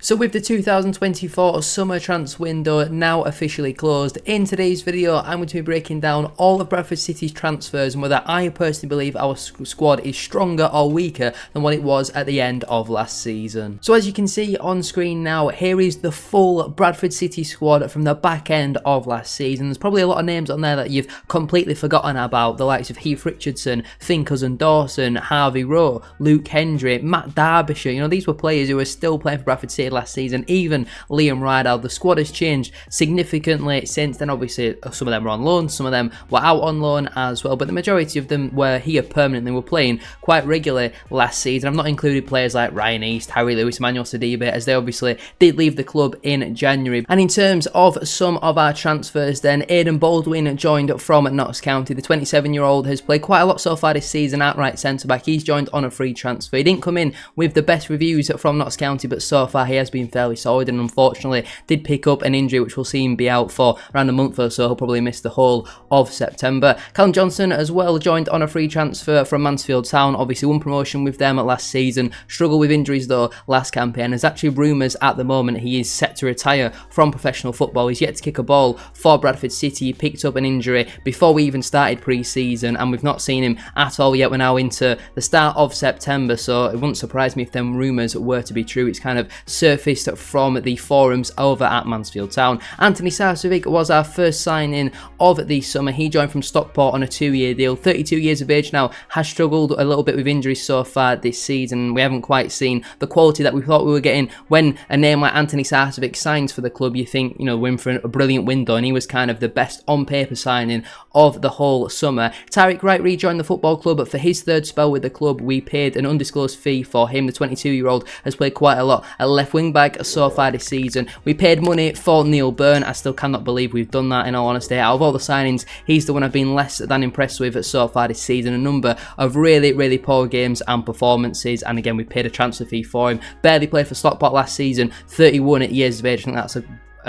So with the 2024 summer transfer window now officially closed, in today's video I'm going to be breaking down all of Bradford City's transfers and whether I personally believe our squad is stronger or weaker than what it was at the end of last season. So as you can see on screen now, here is the full Bradford City squad from the back end of last season. There's probably a lot of names on there that you've completely forgotten about, the likes of Heath Richardson, Finn Cousin-Dawson, Harvey Rowe, Luke Hendry, Matt Derbyshire. You know, these were players who were still playing for Bradford City last season. Even Liam Rideout. The squad has changed significantly since then. Obviously some of them were on loan, some of them were out on loan as well, but the majority of them were here permanently, were playing quite regularly last season. I've not included players like Ryan East, Harry Lewis, Emmanuel Sidibe, as they obviously did leave the club in January. And in terms of some of our transfers then, Aidan Baldwin joined from Notts County. The 27-year-old has played quite a lot so far this season at right centre back. He's joined on a free transfer. He didn't come in with the best reviews from Notts County, but so far he has been fairly solid, and unfortunately did pick up an injury which will see him be out for around a month or so. He'll probably miss the whole of September. Callum Johnson as well joined on a free transfer from Mansfield Town. Obviously won promotion with them last season, struggled with injuries though last campaign. There's actually rumours at the moment he is set to retire from professional football. He's yet to kick a ball for Bradford City. He picked up an injury before we even started pre-season, and we've not seen him at all yet. We're now into the start of September, so it wouldn't surprise me if them rumours were to be true. It's kind of surfaced from the forums over at Mansfield Town. Anthony Sarcevic was our first signing of the summer. He joined from Stockport on a 2-year deal. 32 years of age now, has struggled a little bit with injuries so far this season. We haven't quite seen the quality that we thought we were getting. When a name like Anthony Sarcevic signs for the club, you think, you know, we're in for a brilliant window, and he was kind of the best on paper signing of the whole summer. Tariq Wright rejoined the football club, but for his third spell with the club, we paid an undisclosed fee for him. The 22-year-old has played quite a lot at left wing back so far this season. We paid money for Neil Byrne. I still cannot believe we've done that, in all honesty. Out of all the signings, he's the one I've been less than impressed with so far this season. A number of really poor games and performances, and again we paid a transfer fee for him. Barely played for Stockport last season, 31 years of age. I think that's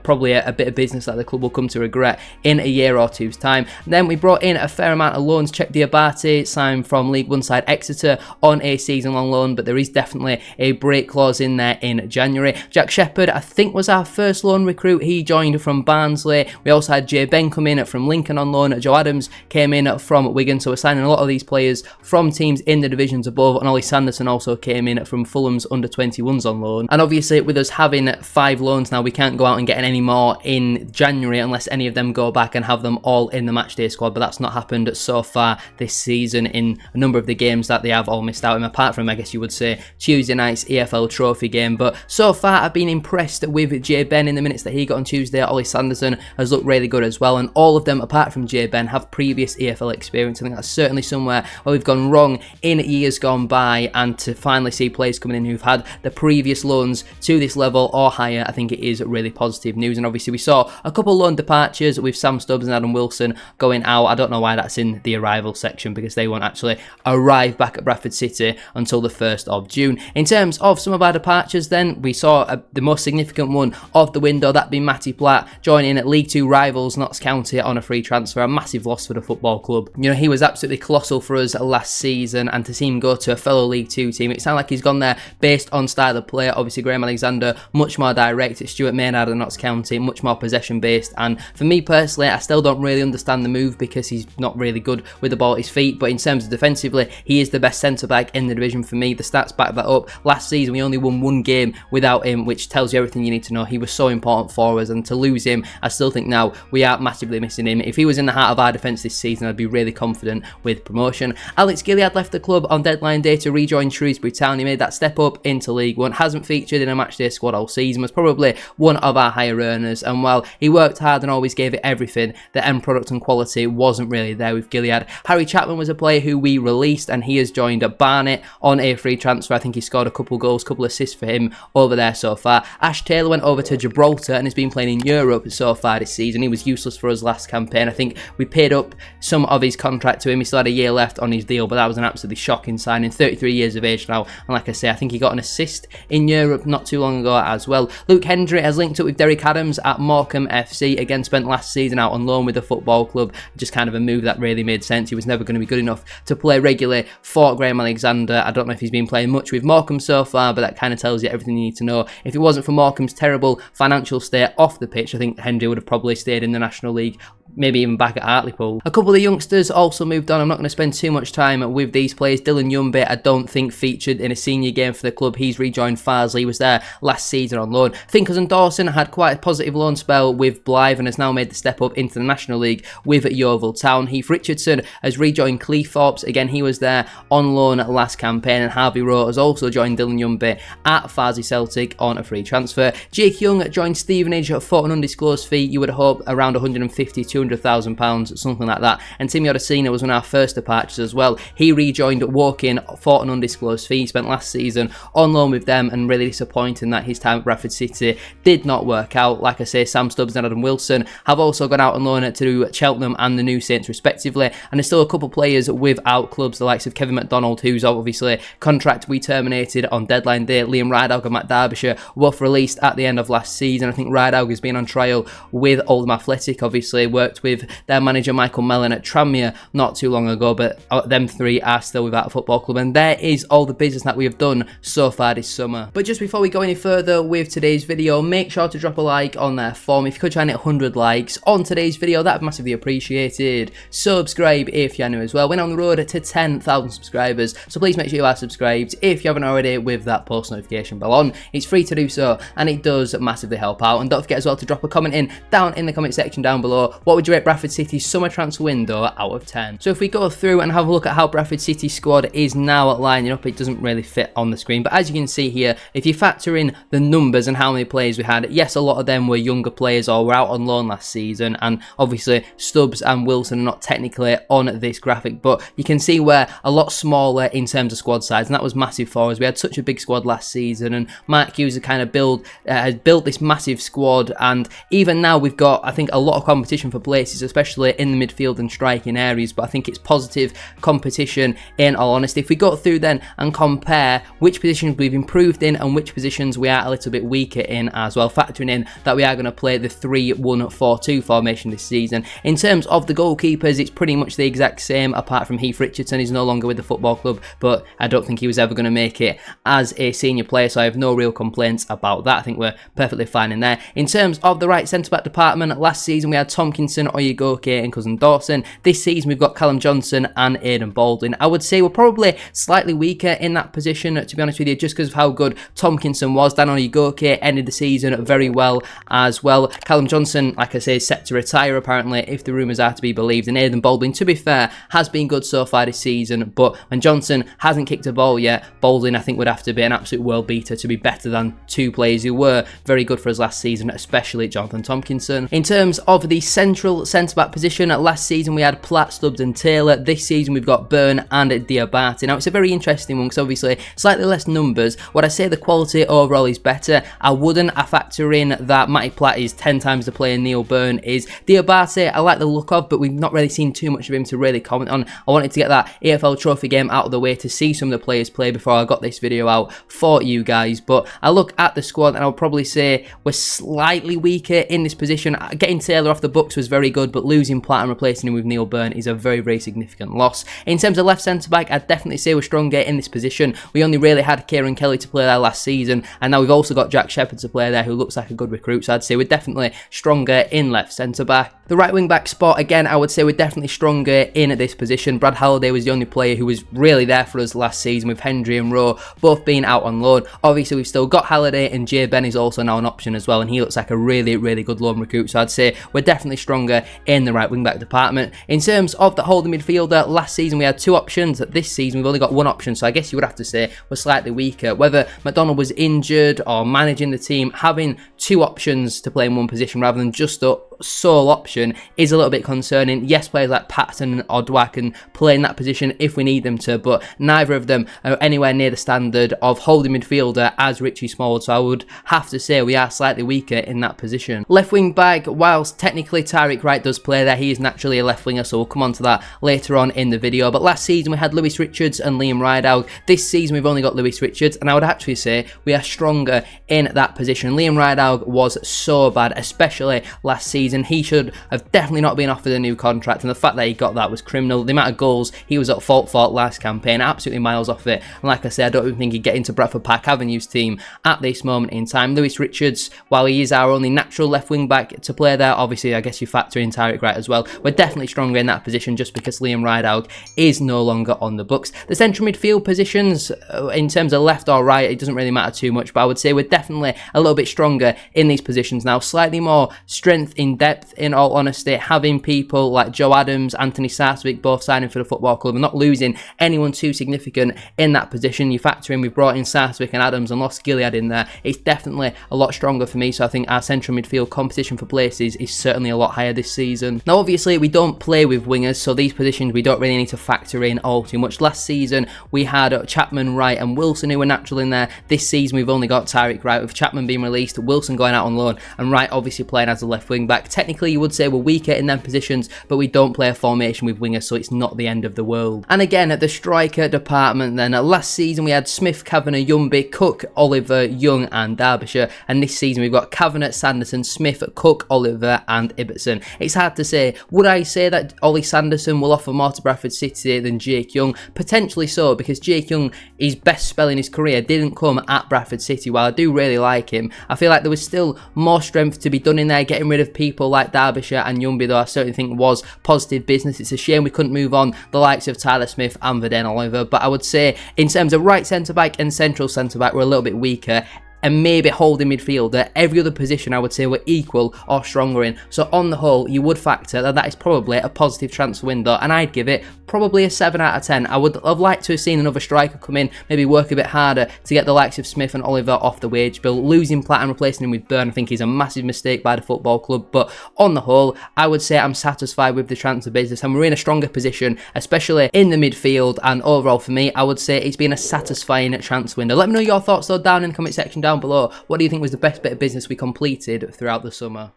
probably a bit of business that the club will come to regret in a year or two's time. And then we brought in a fair amount of loans. Czech Diabate signed from League One side Exeter on a season-long loan, but there is definitely a break clause in there in January. Jack Shepherd, I think, was our first loan recruit. He joined from Barnsley. We also had Jay Ben come in from Lincoln on loan. Joe Adams came in from Wigan, so we're signing a lot of these players from teams in the divisions above. And Ollie Sanderson also came in from Fulham's under-21s on loan. And obviously with us having 5 loans now, we can't go out and get any more in January unless any of them go back and have them all in the matchday squad, but that's not happened so far this season in a number of the games that they have all missed out in, apart from, I guess you would say, Tuesday night's EFL Trophy game. But so far I've been impressed with Jay Ben in the minutes that he got on Tuesday. Ollie Sanderson has looked really good as well, and all of them apart from Jay Ben have previous EFL experience. I think that's certainly somewhere where we've gone wrong in years gone by, and to finally see players coming in who've had the previous loans to this level or higher, I think it is really positive news. And obviously we saw a couple loan departures with Sam Stubbs and Adam Wilson going out. I don't know why that's in the arrival section, because they won't actually arrive back at Bradford City until the 1st of June. In terms of some of our departures then, we saw the most significant one of the window, that being Matty Platt joining at League 2 rivals Notts County on a free transfer. A massive loss for the football club. You know, he was absolutely colossal for us last season, and to see him go to a fellow League 2 team, it sounds like he's gone there based on style of play. Obviously Graham Alexander, much more direct. It's Stuart Maynard of Notts County, much more possession based, and for me personally, I still don't really understand the move because he's not really good with the ball at his feet. But in terms of defensively, he is the best centre back in the division for me. The stats back that up. Last season we only won 1 game without him, which tells you everything you need to know. He was so important for us, and to lose him, I still think now we are massively missing him. If he was in the heart of our defence this season, I'd be really confident with promotion. Alex Gilliard left the club on deadline day to rejoin Shrewsbury Town. He made that step up into League One, hasn't featured in a matchday squad all season, was probably one of our higher earners, and while he worked hard and always gave it everything, the end product and quality wasn't really there with Gilliard. Harry Chapman was a player who we released, and he has joined Barnet on a free transfer. I think he scored a couple goals, couple assists for him over there so far. Ash Taylor went over to Gibraltar and has been playing in Europe so far this season. He was useless for us last campaign. I think we paid up some of his contract to him. He still had a year left on his deal, but that was an absolutely shocking signing. 33 years of age now, and like I say, I think he got an assist in Europe not too long ago as well. Luke Hendry has linked up with Derek Derek Adams at Morecambe FC, again spent last season out on loan with the football club, just kind of a move that really made sense. He was never going to be good enough to play regularly for Graham Alexander. I don't know if he's been playing much with Morecambe so far, but that kind of tells you everything you need to know. If it wasn't for Morecambe's terrible financial state off the pitch, I think Hendry would have probably stayed in the National League, maybe even back at Hartlepool. A couple of the youngsters also moved on. I'm not going to spend too much time with these players. Dylan Yumbe, I don't think featured in a senior game for the club. He's rejoined Farsley. He was there last season on loan. Finkers and Dawson had quite a positive loan spell with Blythe and has now made the step up into the National League with Yeovil Town. Heath Richardson has rejoined Cleethorpes. Again, he was there on loan last campaign. And Harvey Rowe has also joined Dylan Yumbe at Farsley Celtic on a free transfer. Jake Young joined Stevenage for an undisclosed fee. You would hope around 150 to £200,000, something like that. And Timmy Odesina was one of our first departures as well. He rejoined Woking for an undisclosed fee. He spent last season on loan with them, and really disappointing that his time at Bradford City did not work out. Like I say, Sam Stubbs and Adam Wilson have also gone out on loan to Cheltenham and the New Saints respectively, and there's still a couple of players without clubs, the likes of Kevin McDonald, who's obviously contract we terminated on deadline day. Liam Rideout and Matt Derbyshire both released at the end of last season. I think Rideout has been on trial with Oldham Athletic, obviously worked with their manager Michael Mellon at Tranmere not too long ago, but them three are still without a football club, and there is all the business that we have done so far this summer. But just before we go any further with today's video, make sure to drop a like on there for me. If you could try and hit 100 likes on today's video, that would be massively appreciated. Subscribe if you're new as well. We're on the road to 10,000 subscribers, so please make sure you are subscribed if you haven't already with that post notification bell on. It's free to do so, and it does massively help out. And don't forget as well to drop a comment in down in the comment section down below. What would you rate Bradford City's summer transfer window out of 10? So if we go through and have a look at how Bradford City's squad is now lining up, it doesn't really fit on the screen, but as you can see here, if you factor in the numbers and how many players we had, yes, a lot of them were younger players or were out on loan last season, and obviously Stubbs and Wilson are not technically on this graphic, but you can see we're a lot smaller in terms of squad size, and that was massive for us. We had such a big squad last season, and Mark Hughes has built this massive squad, and even now we've got, I think, a lot of competition for places, especially in the midfield and striking areas, but I think it's positive competition in all honesty. If we go through then and compare which positions we've improved in and which positions we are a little bit weaker in as well, factoring in that we are going to play the 3-1-4-2 formation this season. In terms of the goalkeepers, it's pretty much the exact same, apart from Heath Richardson. He's no longer with the football club, but I don't think he was ever going to make it as a senior player, so I have no real complaints about that. I think we're perfectly fine in there. In terms of the right centre-back department, last season we had Tomkinson, Oyegoke and Cousin Dawson. This season we've got Callum Johnson and Aidan Baldwin. I would say we're probably slightly weaker in that position, to be honest with you, just because of how good Tomkinson was. Dan Oyegoke ended the season very well as well. Callum Johnson, like I say, is set to retire apparently, if the rumours are to be believed, and Aidan Baldwin, to be fair, has been good so far this season, but when Johnson hasn't kicked a ball yet, Baldwin I think would have to be an absolute world beater to be better than two players who were very good for us last season, especially Jonathan Tomkinson. In terms of the central centre-back position, last season we had Platt, Stubbs and Taylor. This season we've got Byrne and Diabate. Now it's a very interesting one because obviously slightly less numbers. Would I say the quality overall is better? I wouldn't. I factor in that Matty Platt is 10 times the player Neil Byrne is. Diabate I like the look of, but we've not really seen too much of him to really comment on. I wanted to get that AFL Trophy game out of the way to see some of the players play before I got this video out for you guys, but I look at the squad and I'll probably say we're slightly weaker in this position. Getting Taylor off the books was very good, but losing Platt and replacing him with Neil Byrne is a very, very significant loss. In terms of left centre-back, I'd definitely say we're stronger in this position. We only really had Kieran Kelly to play there last season, and now we've also got Jack Shepherd to play there, who looks like a good recruit, so I'd say we're definitely stronger in left centre-back. The right wing-back spot, again, I would say we're definitely stronger in this position. Brad Halliday was the only player who was really there for us last season, with Hendry and Rowe both being out on loan. Obviously, we've still got Halliday, and Jay Ben is also now an option as well, and he looks like a really, really good loan recruit, so I'd say we're definitely stronger in the right wing-back department. In terms of the holding midfielder, last season we had two options. This season we've only got one option, so I guess you would have to say we're slightly weaker. Whether McDonald was injured or managing the team, having two options to play in one position rather than just sole option is a little bit concerning. Yes, players like Patterson and Odwa can play in that position if we need them to, but neither of them are anywhere near the standard of holding midfielder as Richie Smallwood, so I would have to say we are slightly weaker in that position. Left wing back, whilst technically Tyreek Wright does play there, he is naturally a left winger, so we'll come on to that later on in the video. But last season we had Lewis Richards and Liam Rideout. This season we've only got Lewis Richards, and I would actually say we are stronger in that position. Liam Rideout was so bad, especially last season. He should have definitely not been offered a new contract, and the fact that he got that was criminal. The amount of goals he was at fault for last campaign, absolutely miles off it. And like I said, I don't even think he'd get into Bradford Park Avenue's team at this moment in time. Lewis Richards, while he is our only natural left wing back to play there, obviously I guess you factor in Tyreek Wright as well, we're definitely stronger in that position just because Liam Rideout is no longer on the books. The central midfield positions, in terms of left or right, it doesn't really matter too much, but I would say we're definitely a little bit stronger in these positions now. Slightly more strength in depth, in all honesty, having people like Joe Adams, Anthony Sarcevic both signing for the football club and not losing anyone too significant in that position. You factor in we've brought in Sarcevic and Adams and lost Gilead in there, it's definitely a lot stronger for me, so I think our central midfield competition for places is certainly a lot higher this season. Now obviously we don't play with wingers, so these positions we don't really need to factor in all too much. Last season we had Chapman, Wright and Wilson who were natural in there. This season we've only got Tyreek Wright, with Chapman being released, Wilson going out on loan and Wright obviously playing as a left wing back. Technically you would say we're weaker in them positions, but we don't play a formation with wingers, so it's not the end of the world. And again, at the striker department then, last season we had Smith, Kavanagh, Yumby, Cook, Oliver, Young and Derbyshire, and this season we've got Kavanagh, Sanderson, Smith, Cook, Oliver and Ibbotson. It's hard to say. Would I say that Ollie Sanderson will offer more to Bradford City than Jake Young? Potentially so, because Jake Young, his best spell in his career didn't come at Bradford City. While I do really like him, I feel like there was still more strength to be done in there. Getting rid of people like Derbyshire and Yumby, though, I certainly think was positive business. It's a shame we couldn't move on the likes of Tyler Smith and Verden Oliver, but I would say in terms of right centre-back and central centre-back we're a little bit weaker, and maybe holding midfielder. Every other position I would say we're equal or stronger in. So on the whole, you would factor that that is probably a positive transfer window, and I'd give it probably a 7 out of 10. I would have liked to have seen another striker come in, maybe work a bit harder to get the likes of Smith and Oliver off the wage bill. Losing Platt and replacing him with Byrne I think is a massive mistake by the football club, but on the whole, I would say I'm satisfied with the transfer business, and we're in a stronger position, especially in the midfield, and overall for me, I would say it's been a satisfying transfer window. Let me know your thoughts though down in the comment section down below. What do you think was the best bit of business we completed throughout the summer?